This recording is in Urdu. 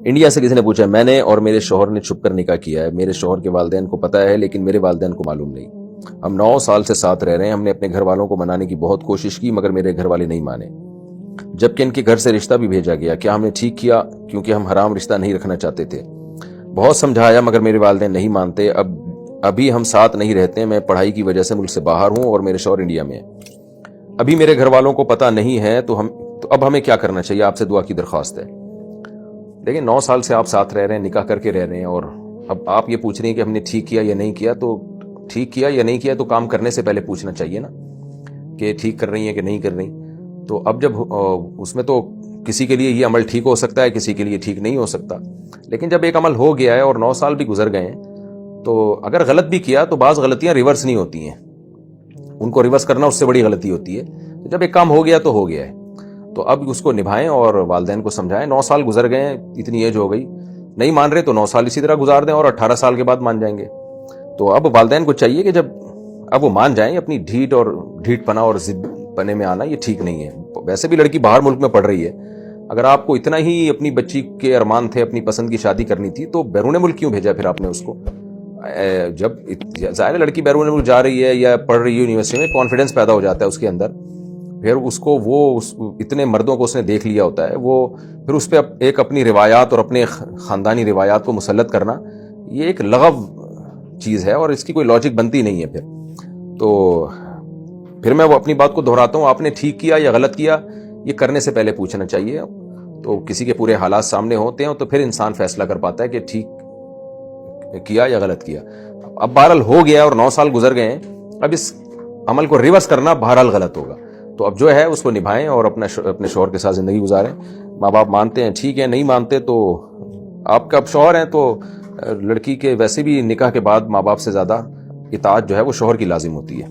انڈیا سے کسی نے پوچھا میں نے اور میرے شوہر نے چھپ کر نکاح کیا ہے، میرے شوہر کے والدین کو پتہ ہے لیکن میرے والدین کو معلوم نہیں۔ ہم 9 سال سے ساتھ رہ رہے ہیں، ہم نے اپنے گھر والوں کو منانے کی بہت کوشش کی مگر میرے گھر والے نہیں مانے، جبکہ ان کے گھر سے رشتہ بھی بھیجا گیا۔ کیا ہم نے ٹھیک کیا؟ کیونکہ ہم حرام رشتہ نہیں رکھنا چاہتے تھے۔ بہت سمجھایا مگر میرے والدین نہیں مانتے۔ ابھی ہم ساتھ نہیں رہتے، میں پڑھائی کی وجہ سے ملک سے باہر ہوں اور میرے شوہر انڈیا میں ہیں۔ ابھی میرے گھر والوں کو پتہ نہیں ہے تو اب ہمیں کیا کرنا چاہیے؟ آپ سے دعا کی درخواست ہے۔ لیکن 9 سال سے آپ ساتھ رہ رہے ہیں، نکاح کر کے رہ رہے ہیں، اور اب آپ یہ پوچھ رہے ہیں کہ ہم نے ٹھیک کیا یا نہیں کیا۔ تو ٹھیک کیا یا نہیں کیا تو کام کرنے سے پہلے پوچھنا چاہیے نا کہ ٹھیک کر رہی ہیں کہ نہیں کر رہی۔ تو اب جب اس میں تو کسی کے لیے یہ عمل ٹھیک ہو سکتا ہے، کسی کے لیے ٹھیک نہیں ہو سکتا، لیکن جب ایک عمل ہو گیا ہے اور 9 سال بھی گزر گئے ہیں تو اگر غلط بھی کیا تو بعض غلطیاں ریورس نہیں ہوتی ہیں، ان کو ریورس کرنا اس سے بڑی غلطی ہوتی ہے۔ جب ایک کام ہو گیا تو ہو گیا ہے، تو اب اس کو نبھائیں اور والدین کو سمجھائیں۔ 9 سال گزر گئے ہیں، اتنی ایج ہو گئی، نہیں مان رہے تو 9 سال اسی طرح گزار دیں اور 18 سال کے بعد مان جائیں گے۔ تو اب والدین کو چاہیے کہ جب اب وہ مان جائیں، اپنی ڈھیٹ پنا اور ضد پنے میں آنا یہ ٹھیک نہیں ہے۔ ویسے بھی لڑکی باہر ملک میں پڑھ رہی ہے، اگر آپ کو اتنا ہی اپنی بچی کے ارمان تھے، اپنی پسند کی شادی کرنی تھی تو بیرون ملک کیوں بھیجا پھر آپ نے اس کو؟ جب ظاہر لڑکی بیرون ملک جا رہی ہے یا پڑھ رہی ہے یونیورسٹی میں، کانفیڈنس پیدا ہو جاتا ہے اس کے اندر، پھر اس کو اتنے مردوں کو اس نے دیکھ لیا ہوتا ہے، وہ پھر اس پہ ایک اپنی روایات اور اپنے خاندانی روایات کو مسلط کرنا یہ ایک لغو چیز ہے اور اس کی کوئی لاجک بنتی نہیں ہے۔ پھر میں وہ اپنی بات کو دہراتا ہوں، آپ نے ٹھیک کیا یا غلط کیا یہ کرنے سے پہلے پوچھنا چاہیے۔ تو کسی کے پورے حالات سامنے ہوتے ہیں تو پھر انسان فیصلہ کر پاتا ہے کہ ٹھیک کیا یا غلط کیا۔ اب بہرحال ہو گیا اور 9 سال گزر گئے ہیں، اب اس عمل کو ریورس کرنا بہرحال غلط ہوگا۔ تو اب جو ہے اس کو نبھائیں اور اپنے شوہر کے ساتھ زندگی گزاریں۔ ماں باپ مانتے ہیں ٹھیک ہے، نہیں مانتے تو آپ کا اب شوہر ہیں تو لڑکی کے ویسے بھی نکاح کے بعد ماں باپ سے زیادہ اطاعت جو ہے وہ شوہر کی لازم ہوتی ہے۔